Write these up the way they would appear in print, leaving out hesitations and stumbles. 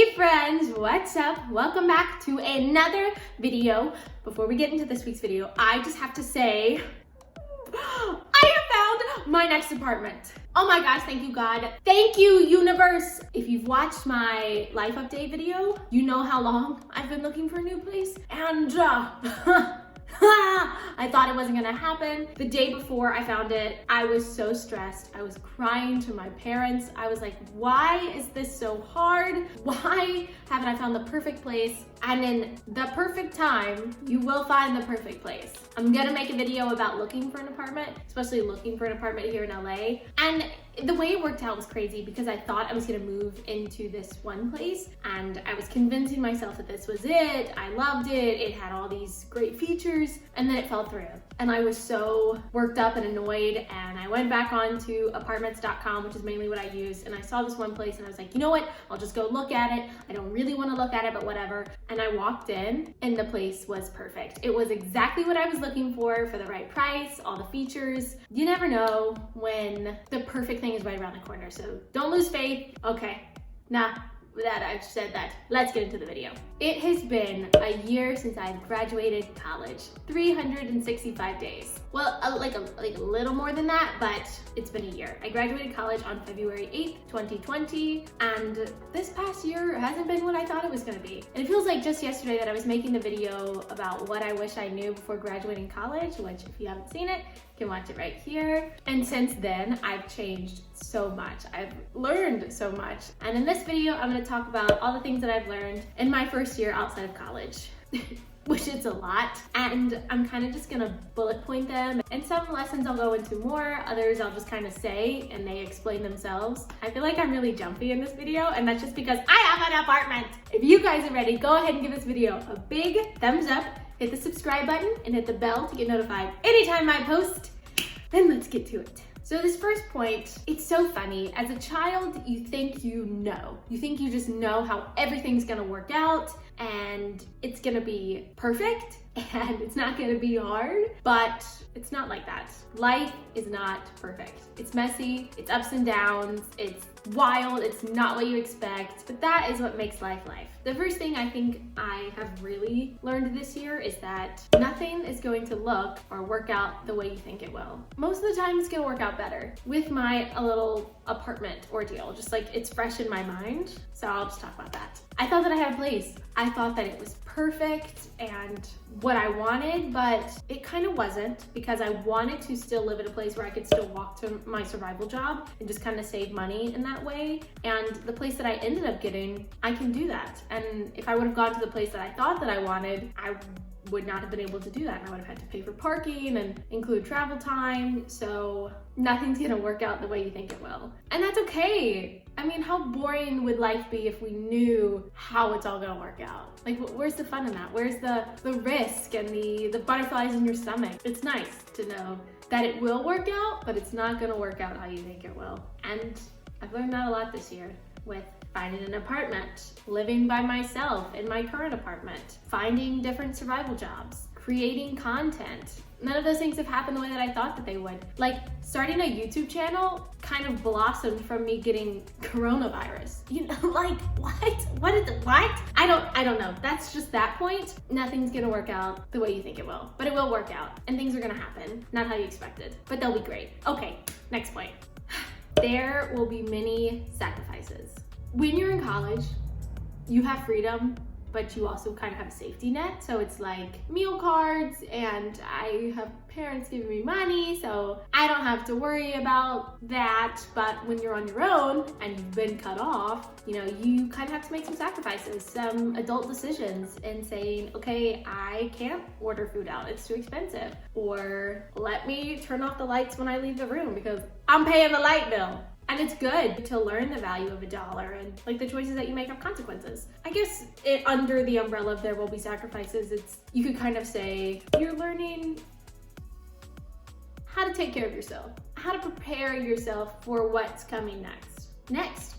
Hey friends, what's up? Welcome back to another video. Before we get into this week's video, I just have to say, I have found my next apartment. Oh my gosh, thank you God. Thank you universe. If you've watched my life update video, you know how long I've been looking for a new place. And I thought it wasn't gonna happen. The day before I found it, I was so stressed. I was crying to my parents. I was like, why is this so hard? Why haven't I found the perfect place? And in the perfect time, you will find the perfect place. I'm gonna make a video about looking for an apartment, especially looking for an apartment here in LA. And the way it worked out was crazy because I thought I was gonna move into this one place and I was convincing myself that this was it. I loved it. It had all these great features, and then it fell through. And I was so worked up and annoyed, and I went back on to apartments.com, which is mainly what I use, and I saw this one place and I was like, you know what? I'll just go look at it. I don't really want to look at it, but whatever. And I walked in and the place was perfect. It was exactly what I was looking for the right price, all the features. You never know when the perfect thing is right around the corner, so don't lose faith. Okay, that I've said that, let's get into the video. It has been a year since I graduated college. 365 days. Well, like a little more than that, but it's been a year. I graduated college on February 8th, 2020, and this past year hasn't been what I thought it was gonna be. And it feels like just yesterday that I was making the video about what I wish I knew before graduating college, which if you haven't seen it, you can watch it right here. And since then, I've changed so much. I've learned so much. And in this video, I'm gonna talk about all the things that I've learned in my first year outside of college. Which is a lot, and I'm kind of just gonna bullet point them. And some lessons I'll go into more, others I'll just kind of say and they explain themselves. I feel like I'm really jumpy in this video, and that's just because I have an apartment. If you guys are ready, go ahead and give this video a big thumbs up, hit the subscribe button, and hit the bell to get notified anytime I post. Then let's get to it. So this first point, it's so funny. As a child, you think you know. You think you just know how everything's gonna work out and it's gonna be perfect and it's not gonna be hard, but it's not like that. Life is not perfect. It's messy, it's ups and downs, it's wild, it's not what you expect, but that is what makes life life. The first thing I think I have really learned this year is that nothing is going to look or work out the way you think it will. Most of the time it's gonna work out better. With my little apartment ordeal, just like it's fresh in my mind, so I'll just talk about that. I thought that I had a place. I thought that it was perfect and what I wanted, but it kind of wasn't, because I wanted to still live in a place where I could still walk to my survival job and just kind of save money in that way. And the place that I ended up getting, I can do that. And if I would have gone to the place that I thought that I wanted, I would not have been able to do that. I would have had to pay for parking and include travel time. So nothing's gonna work out the way you think it will. And that's okay. I mean, how boring would life be if we knew how it's all gonna work out? Like, where's the fun in that? Where's the risk and the butterflies in your stomach? It's nice to know that it will work out, but it's not gonna work out how you think it will. And I've learned that a lot this year with finding an apartment, living by myself in my current apartment, finding different survival jobs, creating content. None of those things have happened the way that I thought that they would. Like, starting a YouTube channel kind of blossomed from me getting coronavirus. You know, like, what? What? I don't know. That's just that point. Nothing's gonna work out the way you think it will, but it will work out and things are gonna happen. Not how you expected, but they'll be great. Okay, next point. There will be many sacrifices. When you're in college, you have freedom, but you also kind of have a safety net. So it's like meal cards, and I have parents giving me money, so I don't have to worry about that. But when you're on your own and you've been cut off, you know, you kind of have to make some sacrifices, some adult decisions, and saying, okay, I can't order food out, it's too expensive. Or let me turn off the lights when I leave the room because I'm paying the light bill. And it's good to learn the value of a dollar, and like the choices that you make have consequences. I guess under the umbrella of there will be sacrifices, you could kind of say you're learning how to take care of yourself, how to prepare yourself for what's coming next. Next,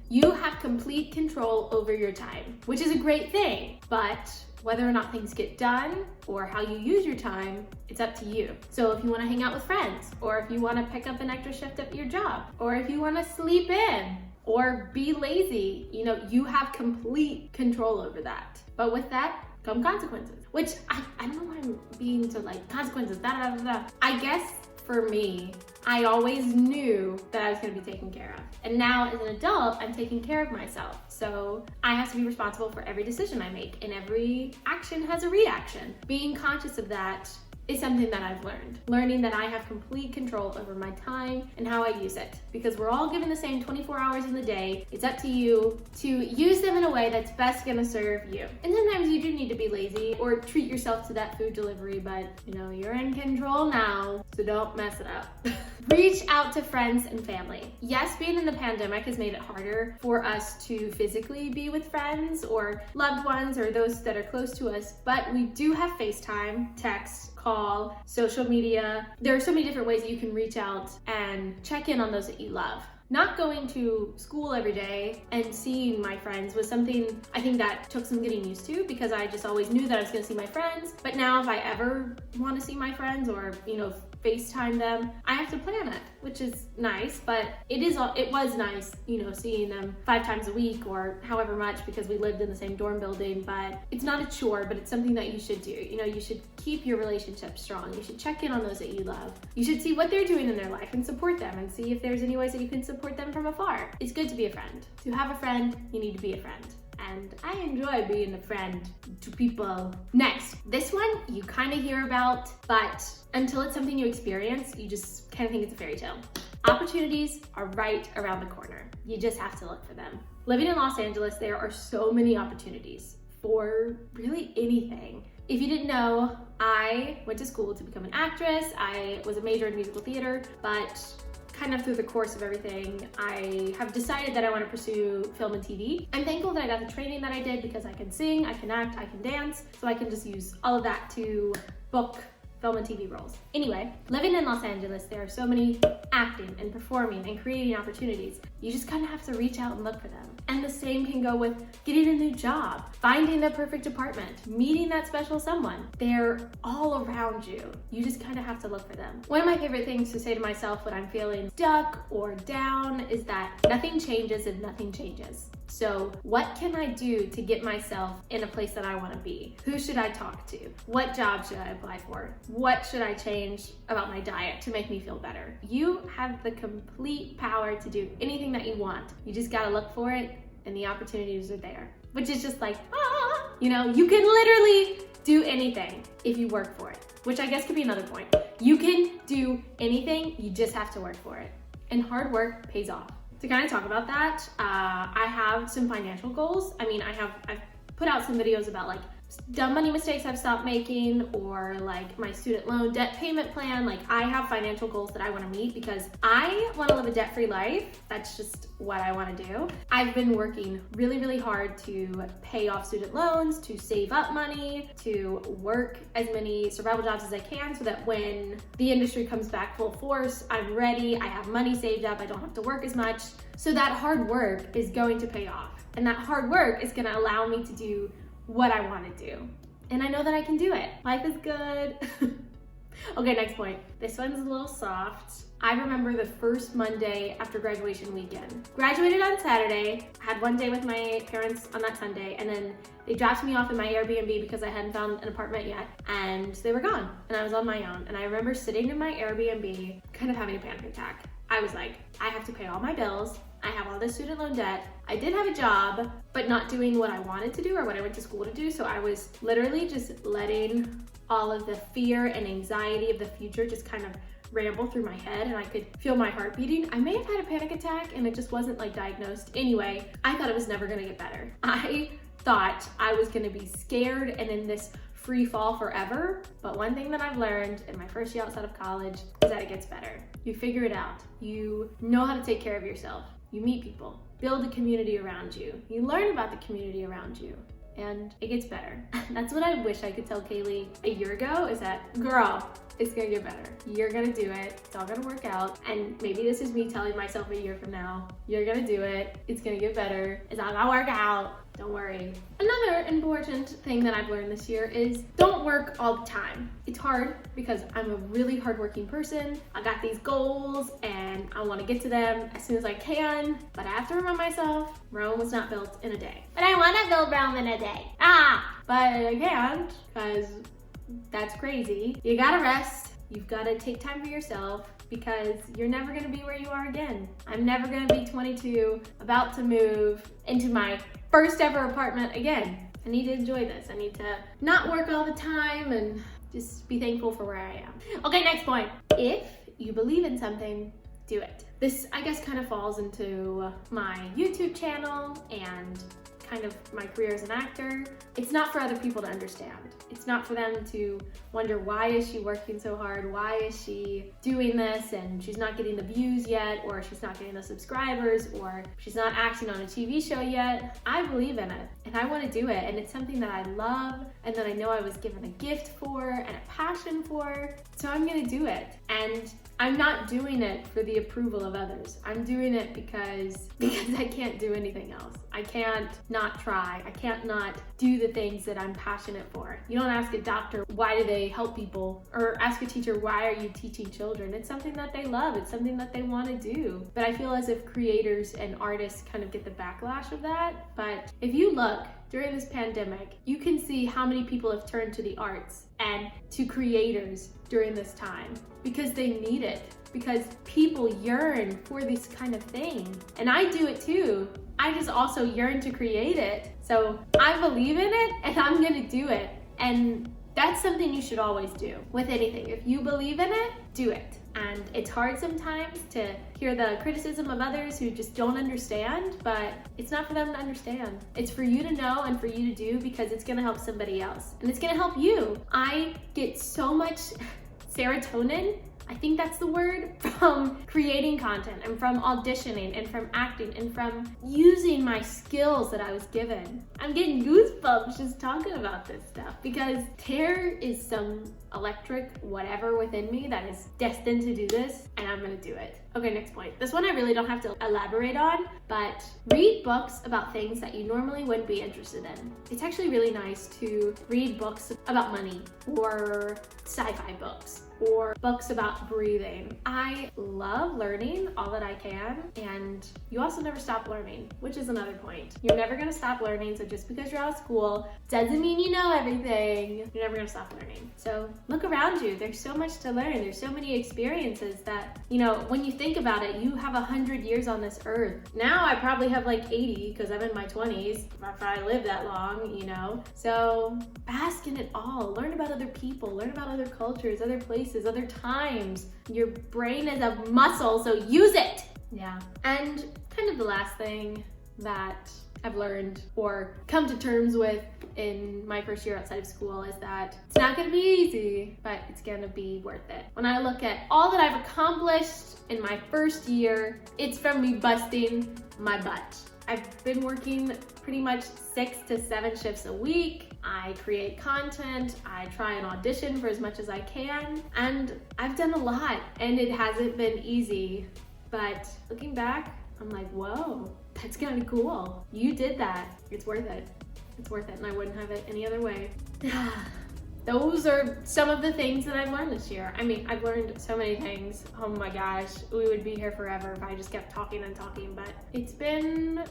you have complete control over your time, which is a great thing, but whether or not things get done or how you use your time, it's up to you. So if you want to hang out with friends, or if you want to pick up an extra shift at your job, or if you want to sleep in, or be lazy. You know, you have complete control over that. But with that come consequences, which I don't know why I'm being so like consequences, I guess for me, I always knew that I was going to be taken care of. And now as an adult, I'm taking care of myself. So I have to be responsible for every decision I make, and every action has a reaction. Being conscious of that is something that I've learned. Learning that I have complete control over my time and how I use it. Because we're all given the same 24 hours in the day. It's up to you to use them in a way that's best gonna serve you. And sometimes you do need to be lazy or treat yourself to that food delivery, but you know, you're in control now, so don't mess it up. Reach out to friends and family. Yes, being in the pandemic has made it harder for us to physically be with friends or loved ones or those that are close to us, but we do have FaceTime, text, call, social media. There are so many different ways that you can reach out and check in on those that you love. Not going to school every day and seeing my friends was something I think that took some getting used to, because I just always knew that I was going to see my friends. But now if I ever want to see my friends or, you know, FaceTime them, I have to plan it, which is nice, but it was nice, you know, seeing them 5 times a week or however much, because we lived in the same dorm building. But it's not a chore, but it's something that you should do. You know, you should keep your relationship strong. You should check in on those that you love. You should see what they're doing in their life and support them, and see if there's any ways that you can support them from afar. It's good to be a friend. To have a friend, you need to be a friend. And I enjoy being a friend to people. Next, this one you kind of hear about, but until it's something you experience, you just kind of think it's a fairy tale. Opportunities are right around the corner. You just have to look for them. Living in Los Angeles, there are so many opportunities for really anything. If you didn't know, I went to school to become an actress. I was a major in musical theater, but kind of through the course of everything, I have decided that I want to pursue film and TV. I'm thankful that I got the training that I did, because I can sing, I can act, I can dance, so I can just use all of that to book film and TV roles. Anyway, living in Los Angeles, there are so many acting and performing and creating opportunities. You just kind of have to reach out and look for them. And the same can go with getting a new job, finding the perfect apartment, meeting that special someone. They're all around you. You just kind of have to look for them. One of my favorite things to say to myself when I'm feeling stuck or down is that nothing changes if nothing changes. So what can I do to get myself in a place that I want to be? Who should I talk to? What job should I apply for? What should I change about my diet to make me feel better? You have the complete power to do anything that you want. You just got to look for it, and the opportunities are there. Which is just like, you know, you can literally do anything if you work for it, which I guess could be another point. You can do anything, you just have to work for it. And hard work pays off. To kind of talk about that, I have some financial goals. I mean, I've put out some videos about like dumb money mistakes I've stopped making, or like my student loan debt payment plan. Like, I have financial goals that I want to meet because I want to live a debt-free life. That's just what I want to do. I've been working really, really hard to pay off student loans, to save up money, to work as many survival jobs as I can, so that when the industry comes back full force, I'm ready, I have money saved up, I don't have to work as much. So that hard work is going to pay off. And that hard work is going to allow me to do what I want to do. And I know that I can do it. Life is good. Okay, next point. This one's a little soft. I remember the first Monday after graduation weekend. Graduated on Saturday, had one day with my parents on that Sunday, and then they dropped me off in my Airbnb because I hadn't found an apartment yet, and they were gone, and I was on my own. And I remember sitting in my Airbnb, kind of having a panic attack. I was like, I have to pay all my bills. I have all this student loan debt. I did have a job, but not doing what I wanted to do or what I went to school to do. So I was literally just letting all of the fear and anxiety of the future just kind of ramble through my head, and I could feel my heart beating. I may have had a panic attack and it just wasn't like diagnosed. Anyway, I thought it was never gonna get better. I thought I was gonna be scared and in this free fall forever. But one thing that I've learned in my first year outside of college is that it gets better. You figure it out. You know how to take care of yourself. You meet people, build a community around you. You learn about the community around you, and it gets better. That's what I wish I could tell Kayleigh a year ago, is that, girl, it's gonna get better. You're gonna do it. It's all gonna work out. And maybe this is me telling myself a year from now, you're gonna do it. It's gonna get better. It's all gonna work out. Don't worry. Another Another important thing that I've learned this year is don't work all the time. It's hard because I'm a really hardworking person. I got these goals and I want to get to them as soon as I can, but I have to remind myself Rome was not built in a day. But I want to build Rome in a day. But I can't because that's crazy. You gotta rest. You've got to take time for yourself because you're never going to be where you are again. I'm never going to be 22, about to move into my first ever apartment again. I need to enjoy this. I need to not work all the time and just be thankful for where I am. Okay, next point. If you believe in something, do it. This, I guess, kind of falls into my YouTube channel and kind of my career as an actor. It's not for other people to understand. It's not for them to wonder, why is she working so hard? Why is she doing this and she's not getting the views yet, or she's not getting the subscribers, or she's not acting on a TV show yet. I believe in it and I want to do it, and it's something that I love and that I know I was given a gift for and a passion for, so I'm gonna do it. And I'm not doing it for the approval of others. I'm doing it because I can't do anything else. I can't not try. I can't not do the things that I'm passionate for. You don't ask a doctor, why do they help people? Or ask a teacher, why are you teaching children? It's something that they love. It's something that they want to do. But I feel as if creators and artists kind of get the backlash of that. But if you look, during this pandemic, you can see how many people have turned to the arts and to creators during this time because they need it, because people yearn for this kind of thing. And I do it too. I just also yearn to create it. So I believe in it and I'm gonna do it. And that's something you should always do with anything. If you believe in it, do it. And it's hard sometimes to hear the criticism of others who just don't understand, but it's not for them to understand. It's for you to know and for you to do because it's gonna help somebody else. And it's gonna help you. I get so much serotonin, I think that's the word, from creating content and from auditioning and from acting and from using my skills that I was given. I'm getting goosebumps just talking about this stuff because there is some electric whatever within me that is destined to do this, and I'm gonna do it. Okay, next point. This one I really don't have to elaborate on, but read books about things that you normally wouldn't be interested in. It's actually really nice to read books about money or sci-fi books or books about breathing. I love learning all that I can, and you also never stop learning, which is another point. You're never gonna stop learning, so just because you're out of school doesn't mean you know everything. You're never gonna stop learning. So look around you. There's so much to learn. There's so many experiences that, you know, when you think about it, you have 100 years on this earth. Now I probably have like 80 because I'm in my 20s, if I live that long, you know? So bask in it all. Learn about other people, learn about other cultures, other places, other times. Your brain is a muscle, so use it. Yeah. And kind of the last thing that I've learned or come to terms with in my first year outside of school is that it's not gonna be easy, but it's gonna be worth it. When I look at all that I've accomplished in my first year, it's from me busting my butt. I've been working pretty much 6 to 7 shifts a week. I create content, I try and audition for as much as I can, and I've done a lot, and it hasn't been easy. But looking back, I'm like, whoa, that's kind of cool. You did that. It's worth it. It's worth it, and I wouldn't have it any other way. Those are some of the things that I've learned this year. I mean, I've learned so many things. Oh my gosh, we would be here forever if I just kept talking and talking, but it's been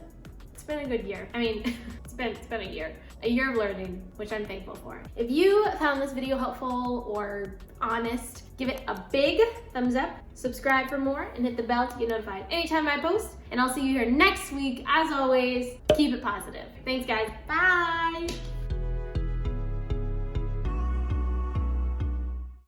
a good year. I mean, it's been a year of learning, which I'm thankful for. If you found this video helpful or honest, give it a big thumbs up, subscribe for more, and hit the bell to get notified anytime I post. And I'll see you here next week. As always, keep it positive. Thanks, guys. Bye.